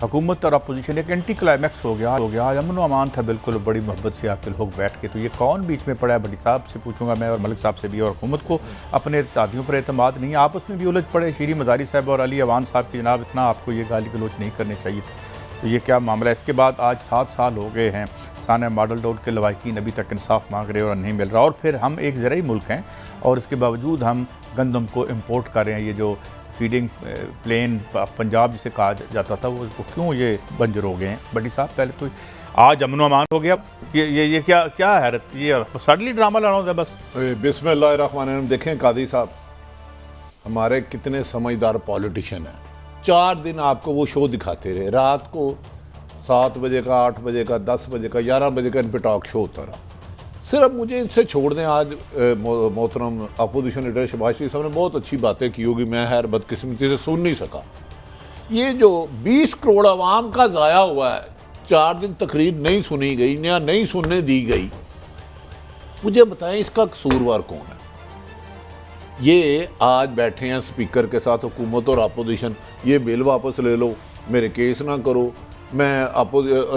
हुकूमत और अपोजिशन एक एंटी क्लाइमैक्स हो गया आज अमन व अमान था बिल्कुल, बड़ी मोहब्बत से आपके लोग बैठ के। तो ये कौन बीच में पड़ा है? भट्टी साहब से पूछूंगा मैं और मलिक साहब से भी। और हुकूमत को अपने इत्तेहादियों पर एतमाद नहीं है, आपस में भी उलझ पड़े। शीरी मज़ारी साहब और अली अवान साहब की जनाब इतना आपको ये गाली गलोच नहीं करने चाहिए। तो ये क्या मामला है? इसके बाद आज 7 साल हो गए हैं, साना मॉडल रोड के लवाहिकीन अभी तक इंसाफ मांग रहे और नहीं मिल रहा। और फिर हम एक ज़रूरी मुल्क हैं और इसके बावजूद हम गंदम को इम्पोर्ट कर रहे हैं। ये जो फीडिंग प्लेन पंजाब जिसे कहा जाता था वो क्यों ये बंजर हो गए हैं? भट्टी साहब पहले तो आज अमन अमान हो गया, ये क्या हैरत, ये सडनली ड्रामा लड़ा होता है बस। बिस्मिल्लाहिर्रहमानिर्रहीम। देखें कादी साहब, हमारे कितने समझदार पॉलिटिशियन हैं। 4 दिन आपको वो शो दिखाते रहे, रात को 7 बजे का, 8 बजे का, 10 बजे का, 11 बजे का इन पर टॉक शो होता रहा। सिर्फ मुझे इनसे छोड़ दें। आज मोहतरम अपोजिशन लीडर शहबाज शरीफ साहब ने बहुत अच्छी बातें की होगी, मैं खैर बदकिस्मती से सुन नहीं सका। ये जो 20 करोड़ आवाम का ज़ाया हुआ है, 4 दिन तकरीर नहीं सुनी गई या नहीं सुनने दी गई, मुझे बताएं इसका कसूरवार कौन है? ये आज बैठे हैं स्पीकर के साथ हुकूमत और अपोजिशन, ये बिल वापस ले लो, मेरे केस ना करो, मैं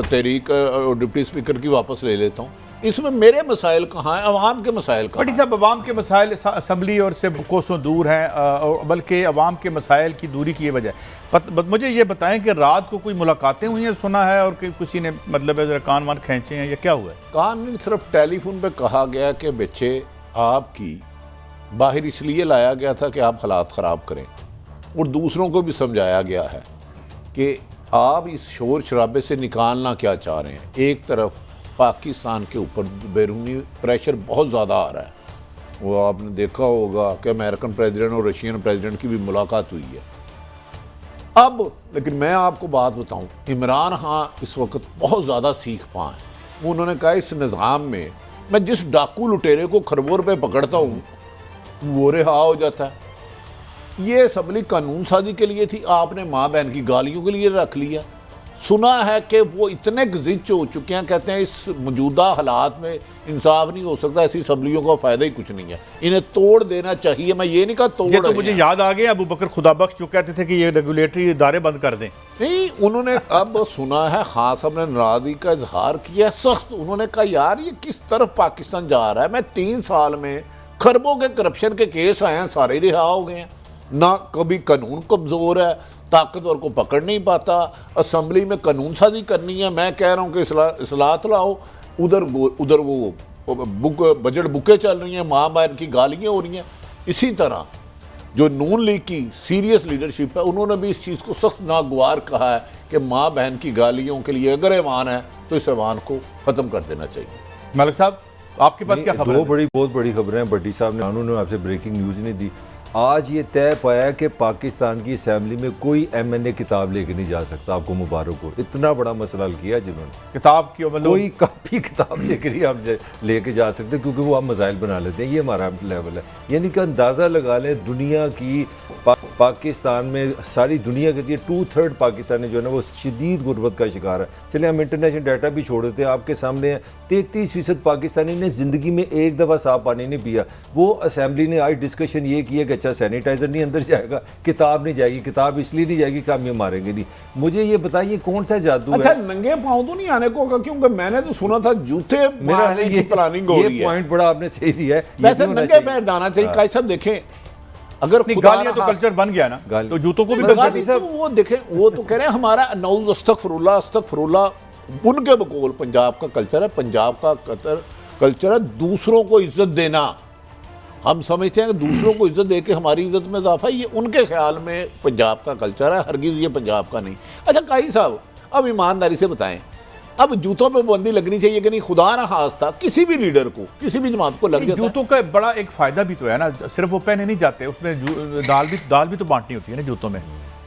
तहरीक और डिप्टी स्पीकर की वापस ले लेता हूँ। इसमें मेरे मसाइल कहाँ हैं? अवाम के मसाइल कहाँ? बड़ी साहब, अवाम के मसाइल असम्बली और से कोसों दूर हैं, बल्कि अवाम के मसाइल की दूरी की वजह। मुझे ये बताएं कि रात को कोई मुलाकातें हुई हैं, सुना है, और कि किसी ने मतलब ज़रा कान वान खींचे हैं, या क्या हुआ है? कान नहीं, सिर्फ टेलीफोन पे कहा गया कि बच्चे आपकी बाहर इसलिए लाया गया था कि आप हालात ख़राब करें, और दूसरों को भी समझाया गया है कि आप इस शोर शराबे से निकालना क्या चाह रहे हैं। एक तरफ पाकिस्तान के ऊपर बैरूनी प्रेशर बहुत ज़्यादा आ रहा है, वो आपने देखा होगा कि अमेरिकन प्रेसिडेंट और रशियन प्रेसिडेंट की भी मुलाकात हुई है अब। लेकिन मैं आपको बात बताऊं, इमरान खान इस वक्त बहुत ज़्यादा सीख पाए। उन्होंने कहा इस निज़ाम में मैं जिस डाकू लुटेरे को खरबों रुपये पकड़ता हूँ वो रिहा हो जाता है। ये असम्बली कानून साजी के लिए थी, आपने माँ बहन की गालियों के लिए रख लिया। सुना है कि वो इतने गिज्ज हो चुके हैं, कहते हैं इस मौजूदा हालात में इंसाफ नहीं हो सकता, ऐसी असम्बलियों का फ़ायदा ही कुछ नहीं है, इन्हें तोड़ देना चाहिए। मैं ये नहीं कहा तोड़, ये तो मुझे याद आ गया, अबू बकर खुदाबख्श जो कहते थे कि ये रेगुलेटरी इदारे बंद कर दें। नहीं, उन्होंने अब सुना है खान साहब ने नाराज़गी का इजहार किया सख्त। उन्होंने कहा यार ये किस तरफ पाकिस्तान जा रहा है। मैं 3 साल में खरबों के करप्शन के केस आए हैं, सारे रिहा हो गए हैं। ना कभी कानून कमज़ोर है, ताकतवर को पकड़ नहीं पाता, असम्बली में कानून साजी करनी है, मैं कह रहा हूँ कि इस्लाहत लाओ, उधर वो बजट बुकें चल रही हैं, माँ बहन की गालियाँ हो रही हैं। इसी तरह जो नून लीग की सीरियस लीडरशिप है, उन्होंने भी इस चीज़ को सख्त नागवार कहा है कि माँ बहन की गालियों के लिए अगर ऐवान है तो इस ऐवान को ख़त्म कर देना चाहिए। मलिक साहब, आपके पास क्या खबर है? बहुत बड़ी खबरें हैं। भट्टी साहब ने उन्होंने आपसे ब्रेकिंग न्यूज़ नहीं दी। आज ये तय पाया कि पाकिस्तान की असेंबली में कोई MNA किताब लेके नहीं जा सकता। आपको मुबारक हो, इतना बड़ा मसला हल किया जिन्होंने। किताब की मतलब कोई कॉपी किताब लेकर ही हम लेके जा सकते, क्योंकि वो आप मसाइल बना लेते हैं। ये हमारा लेवल है। यानी कि अंदाज़ा लगा लें, दुनिया की पाकिस्तान में सारी दुनिया के 2/3 पाकिस्तानी जो है ना वो शदीद गुर्बत का शिकार है। चलिए हम इंटरनेशनल डाटा भी छोड़ देते हैं, आपके सामने 33% पाकिस्तानी ने ज़िंदगी में एक दफ़ा साफ पानी नहीं पिया। वो असेंबली ने आज डिस्कशन ये किया कि अच्छा सैनिटाइज़र नहीं अंदर जाएगा, किताब नहीं जाएगी। किताब इसलिए नहीं जाएगी कि हम ये मारेंगे नहीं। मुझे ये बताइए कौन सा जादू अच्छा, है? नंगे पाँव तो नहीं आने को, क्योंकि मैंने तो सुना था जूते मारने की प्लानिंग हो रही है। पॉइंट बड़ा आपने सही दिया है। वैसे नंगे पैर जाना चाहिए। काई साहब देखें, अगर गालियां तो कल्चर बन गया ना, तो जूतों को भी तो वो देखें, वो तो कह रहे हैं हमारा नौज अस्तगफिरुल्लाह उनके बकौल पंजाब का कल्चर है। पंजाब का कल्चर है दूसरों को इज्जत देना। हम समझते हैं कि दूसरों को इज्जत देके हमारी इज्जत में इजाफा, ये उनके ख्याल में पंजाब का कल्चर है, हरगिज़ ये पंजाब का नहीं। अच्छा काई साहब, अब ईमानदारी से बताएं, अब जूतों पे पाबंदी लगनी चाहिए कि नहीं? खुदा ना खास्ता किसी भी लीडर को, किसी भी जमात को लग जाता है। जूतों का बड़ा एक फ़ायदा भी तो है ना, सिर्फ वो पहने नहीं जाते, उसमें दाल भी तो बांटनी होती है ना जूतों में।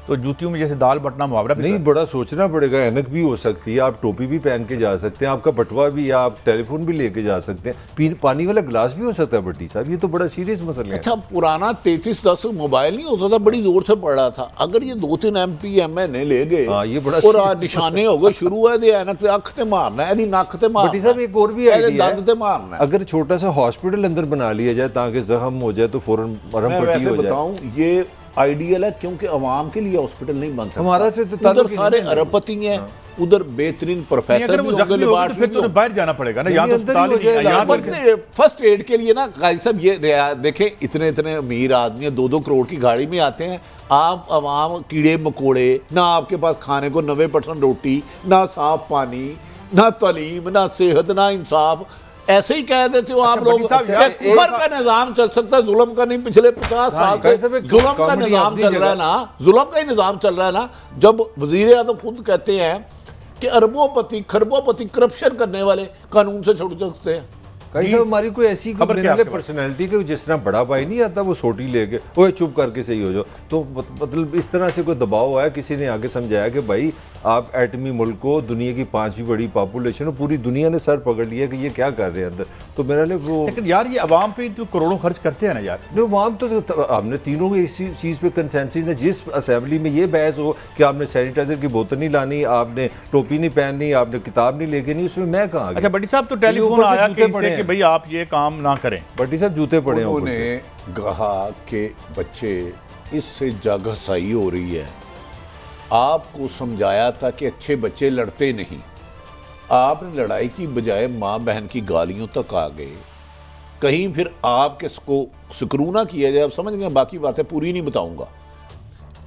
तो जूतियों में जैसे दाल बटना मुहावरा भी नहीं, बड़ा सोचना पड़ेगा। ऐनक भी हो सकती है, आप टोपी भी पहन के जा सकते हैं, आपका बटवा भी, आप टेलीफोन भी लेके जा सकते हैं, पानी वाला गिलास भी हो सकता है। भट्टी साहब, ये तो बड़ा सीरियस मसला है। अच्छा, पुराना 3310 मोबाइल नहीं होता था, बड़ी जोर से पड़ रहा था। अगर ये 2-3 MP MNA ले गए ये बड़ा और निशाने हो गए शुरू है, ऐनक अख ते मारना है, नक ते मारना। भट्टी साहब, एक और भी आइडिया है, दंद ते मारना है। अगर छोटा सा हॉस्पिटल अंदर बना लिया जाए ताकि जख्म हो जाए तो फौरन मरहम पट्टी हो जाए। बताऊं, ये आइडियल है, क्योंकि अवाम के लिए हॉस्पिटल नहीं बन सकता। हमारा से तो उधर ताल्लुक ही सारे नहीं है। अरबपति हैं, उधर बेहतरीन नहीं, प्रोफेसर अगर भी वो होंगे, जख्मी होगा तो फिर तो लेबॉर्ट्री बाहर जाना पड़ेगा ना, नहीं, यहाँ तो अंदर ही अस्पताल ही हो नहीं है, जाए, यहाँ इलाज पर फर्स्ट एड के लिए ना गाई साहब ये देखें, इतने इतने अमीर आदमी 2-2 करोड़ की गाड़ी में आते हैं, आप अवाम कीड़े मकोड़े, ना आपके पास खाने को 90% रोटी, ना साफ पानी, ना तालीम, ना सेहत, ना इंसाफ, ऐसे ही कह देते हो आप लोग। बड़ी साहब, क्या कुफर का निजाम चल सकता है, जुल्म का नहीं? पिछले 50 साल से साहब, एक जुल्म का कॉमेडी निजाम अपनी चल रहा है जगह। ना, जुल्म का ही निजाम चल रहा है ना। जब वजीर आज़म खुद कहते हैं कि अरबोपति खरबोपति करप्शन करने वाले कानून से छुट सकते हैं। कई साहब हमारी कोई ऐसी खबर क्या आपके पास? पर्सनैलिटी के जिस तरह बड़ा भाई नहीं आता वो सोटी लेके वो चुप करके सही हो जाओ, तो मतलब इस तरह से कोई दबाव आया, किसी ने आगे समझाया कि भाई आप एटमी मुल्क को, दुनिया की 5वीं बड़ी पॉपुलेशन, पूरी दुनिया ने सर पकड़ लिया कि ये क्या कर रहे हैं अंदर। तो मेरा लिए वो लेकिन यार ये अवाम पे तो करोड़ों खर्च करते हैं ना यार। नहीं, वाम तो हमने तीनों को इसी चीज़ पे कंसेंसस है। जिस असेंबली में ये बहस हो कि आपने सैनिटाइजर की बोतल नहीं लानी, आपने टोपी नहीं पहननी, आपने किताब नहीं लेके नहीं, उसमें मैं कहाँ अच्छा बड़ी साहब, तो टेलीफोन ऊपर से आया जूते कि पड़े कि हैं। भाई आप ये काम ना करें। बट्टी साहब जूते पड़े हैं ऊपर उन्होंने से। कहा कि बच्चे इससे जग हसाई हो रही है, आपको समझाया था कि अच्छे बच्चे लड़ते नहीं, आपने लड़ाई की बजाय माँ बहन की गालियों तक आ गए। कहीं फिर आपके इसको स्क्रू ना किया जाए, आप समझ गए, बाकी बातें पूरी नहीं बताऊंगा।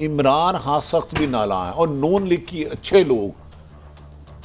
इमरान खान सख्त भी नाला है और नॉन लीग की अच्छे लोग,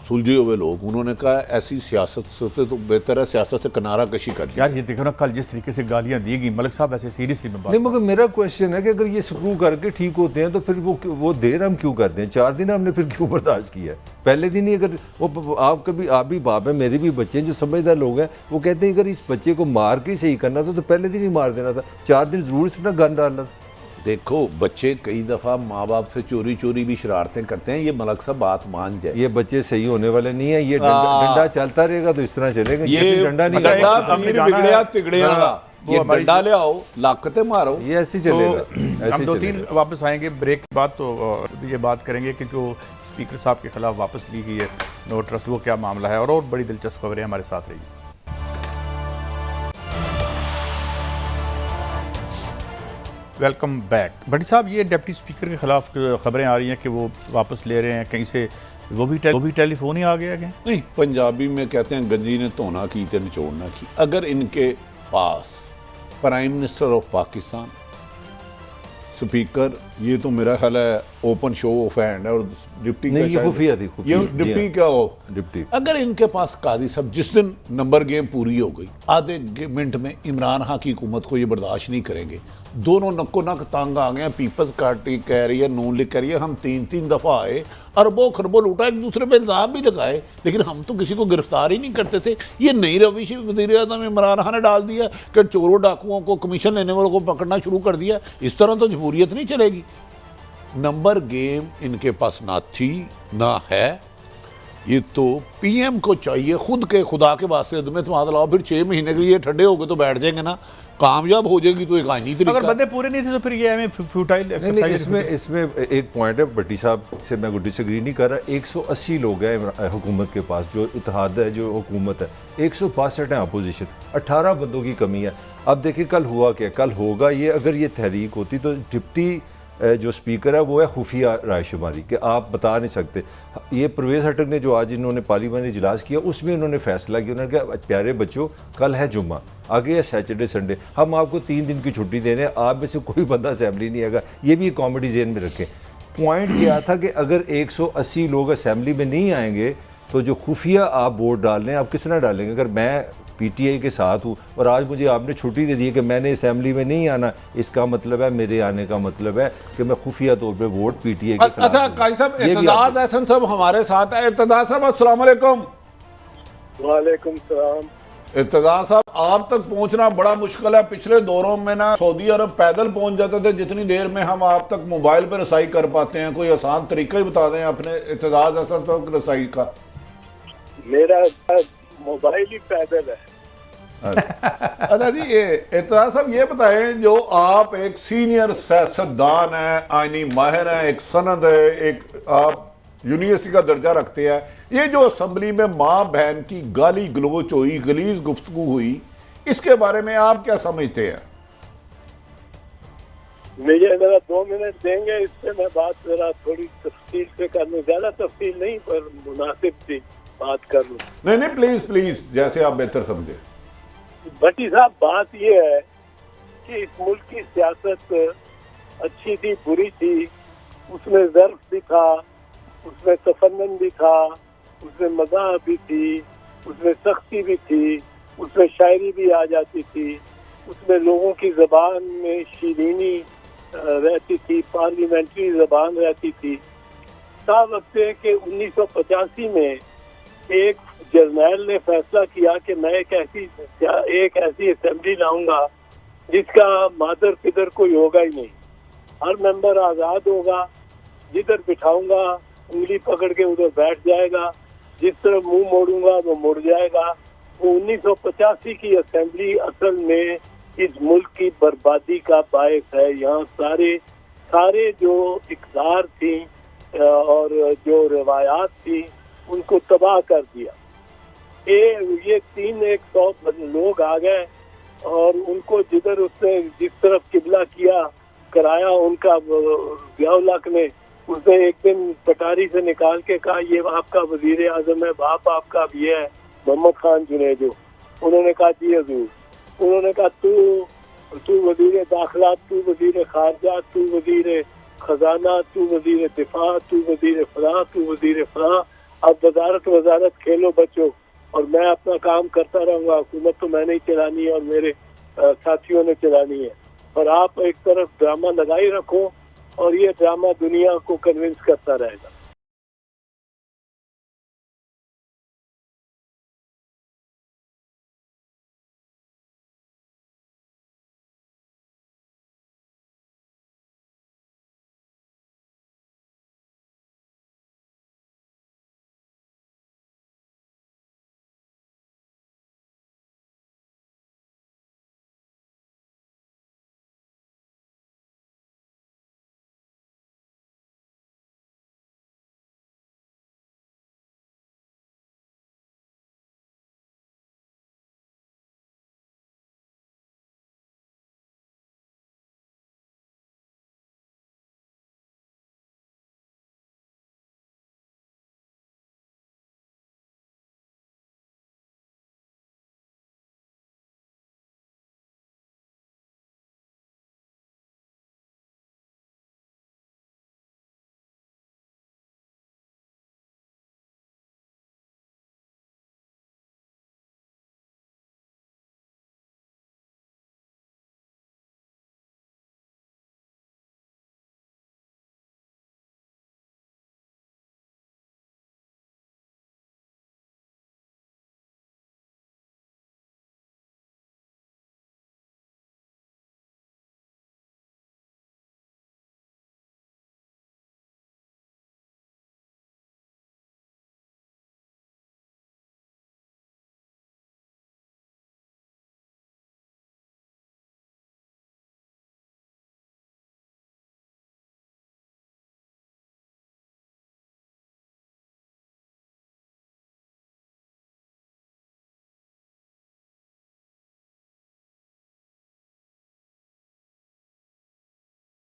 सुलझे हुए लोग, उन्होंने कहा ऐसी सियासत से तो बेहतर है सियासत से किनारा कशी कर ली। यार ये देखो ना, कल जिस तरीके से गालियां दी गई, मलिक साहब ऐसे सीरियसली में बात नहीं, मगर मेरा क्वेश्चन है कि अगर ये स्क्रू करके ठीक होते हैं तो फिर वो देर हम क्यों करते हैं? 4 दिन हमने फिर क्यों बर्दाश्त किया है? पहले दिन ही अगर वो आप भी बाप है, मेरे भी बच्चे हैं जो समझदार लोग हैं, वो कहते हैं अगर इस बच्चे को मार के सही करना था तो पहले दिन ही मार देना था, 4 दिन जरूर से ना गन डालना था। देखो बच्चे कई दफ़ा माँ बाप से चोरी चोरी भी शरारतें करते हैं, ये मलक साहब बात मान जाए। ये बच्चे सही होने वाले नहीं है, ये डंडा चलता रहेगा तो इस तरह चलेगा। ये डंडा नहीं अच्छा, लगा। हमने पीर जाना बिगड़या है। तिगड़िया हाँ, का, वो ये हमारी- डंडा ले आओ, लाकते मारो। ये ऐसे ही चलेगा, तो ऐसे हम ही 2-3 चलेगा। वापस आएंगे ब्रेक के बाद, तो ये बात करेंगे कि जो स्पीकर साहब के खिलाफ वापस ली गई है नो ट्रस्ट, वो क्या मामला है, और बड़ी दिलचस्प खबरें हमारे साथ रही। Welcome back. भट्टी साहब, ये डिप्टी स्पीकर के खिलाफ खबरें आ रही हैं कि वो वापस ले रहे हैं कहीं से, वो भी टेलीफोन ही आ गया क्या? नहीं, पंजाबी में कहते हैं गंजी ने धोना की तो निचोड़ना की। अगर इनके पास prime minister of Pakistan, speaker, ये तो मेरा ख्याल है ओपन शो ऑफ हैंड है, और डिप्टी नहीं, का ये शायद- खुफिया थी, खुफिया। ये जी डिप्टी हाँ। क्या हो, डिप्टी। अगर इनके पास काजी साहब, जिस दिन नंबर गेम पूरी हो गई, आधे मिनट में इमरान खान की हुकूमत को ये बर्दाश्त नहीं करेंगे। दोनों नक्को नक तंग आ गए हैं। पीपल्स पार्टी कह रही है, नून लीग कह रही है, हम 3-3 दफ़ा आए, अरबों खरबों लूटा, एक दूसरे पे इल्ज़ाम भी लगाए, लेकिन हम तो किसी को गिरफ्तार ही नहीं करते थे। ये नई रविश वज़ीर आज़म इमरान खान ने डाल दिया कि चोरों डाकुओं को, कमीशन लेने वालों को पकड़ना शुरू कर दिया। इस तरह तो जमहूरियत नहीं चलेगी। नंबर गेम इनके पास ना थी ना है। ये तो पीएम को चाहिए खुद के खुदा के वास्ते अदम एतमाद लाओ, फिर 6 महीने के लिए ठंडे हो गए तो बैठ जाएंगे ना, कामयाब हो जाएगी तो एक आईनी अगर तरीका। बंदे पूरे नहीं थे तो फिर ये हमें फ्यूटाइल नहीं, एक्सरसाइज। इसमें एक पॉइंट है, भट्टी साहब से मैं डिसएग्री नहीं कर रहा। 180 लोग हैं हुकूमत के पास, जो इत्तेहाद है, जो हुकूमत है, 162 है अपोजिशन, 18 बंदों की कमी है। अब देखिए कल हुआ क्या, कल होगा ये, अगर ये तहरीक होती तो डिप्टी जो स्पीकर है वो है खुफिया रायशुमारी, कि आप बता नहीं सकते। ये परवेज़ हटक ने जो आज इन्होंने पार्लियामानी इजलास किया, उसमें उन्होंने फैसला किया, उन्होंने कहा प्यारे बच्चों, कल है जुम्मा, आगे है सैटरडे संडे, हम आपको 3 दिन की छुट्टी दे रहे हैं, आप में से कोई बंदा असेंबली नहीं आएगा। ये भी कॉमेडी जेन में रखें। पॉइंट क्या था कि अगर 180 लोग असेंबली में नहीं आएंगे तो जो खुफिया आप वोट डाल रहे हैं, आप किस तरह डालेंगे? अगर मैं पीटीआई के साथ हूँ और आज मुझे आपने छुट्टी दे दी है कि मैंने असेंबली में नहीं आना, इसका मतलब है, मेरे आने का मतलब है कि मैं खुफिया तौर पे वोट पीटीआई के खिलाफ अच्छा दूंगा। काजी साहब, ये भी इत्तेदाद आप- एहसन साहब हमारे साथ है। इत्तेदाद साहब अस्सलाम वालेकुम। वालेकुम सलाम। इत्तेदाद साहब, आप तक पहुंचना बड़ा मुश्किल है। पिछले दौरों में ना सऊदी अरब पैदल पहुंच जाते थे, जितनी देर में हम आप तक मोबाइल पर रसाई कर पाते हैं। कोई आसान तरीका ही बता दें अपने इत्तेदाद एहसन साहब रसाई का। मेरा मोबाइल ही पैदल है। अच्छा जी, ये इत्तेदाद साहब ये बताएं, जो आप एक सीनियर सियासतदान हैं, आईनी माहिर हैं, एक सनद है, एक आप यूनिवर्सिटी का दर्जा रखते हैं, ये जो असम्बली में माँ बहन की गाली गलोच हुई, गलीज गुफ्तगू हुई, इसके बारे में आप क्या समझते हैं? मुझे जरा 2 मिनट देंगे, इससे मैं बात जरा थोड़ी तफसील से कर लूँ, ज्यादा तफसील नहीं पर मुनासिब सी बात कर लूँ। नहीं नहीं, प्लीज प्लीज, जैसे आप बेहतर समझे। भट्टी साहब, बात ये है कि इस मुल्क की सियासत अच्छी थी बुरी थी, उसमें ज़र्फ भी था, उसमें तफन्नुन भी था, उसमें मज़ाह भी थी, उसमें सख्ती भी थी, उसमें शायरी भी आ जाती थी, उसमें लोगों की ज़बान में शीरीनी रहती थी, पार्लियामेंट्री ज़बान रहती थी। साफ वक्त है कि 1985 में एक जर्नैल ने फैसला किया कि मैं एक ऐसी असेंबली लाऊंगा जिसका मादर पिदर कोई होगा ही नहीं, हर मेंबर आज़ाद होगा, जिधर बिठाऊंगा उंगली पकड़ के उधर बैठ जाएगा, जिस तरफ मुंह मोड़ूंगा वो मुड़ जाएगा। वो 1985 की असेंबली असल में इस मुल्क की बर्बादी का बायस है। यहाँ सारे जो इक़दार थी और जो रवायात थी उनको तबाह कर दिया। ये 300 लोग आ गए और उनको जिधर उसने जिस तरफ किबला किया कराया, उनका व्यावलक ने उसने एक दिन पटारी से निकाल के कहा ये आपका वजीर आजम है, बाप आपका भी है मोहम्मद खान जुनेजो। उन्होंने कहा जी हजूर। उन्होंने कहा तू वजीर दाखिला, तू वजीर खारजा, तू वजीर खजाना, तू वजीर दिफा, तू वजीर फलां, तू वजीर फलां। अब वजारत खेलो बच्चों, और मैं अपना काम करता रहूंगा। हुकूमत तो मैंने ही चलानी है और मेरे साथियों ने चलानी है, और आप एक तरफ ड्रामा लगाई रखो और ये ड्रामा दुनिया को कन्विंस करता रहेगा।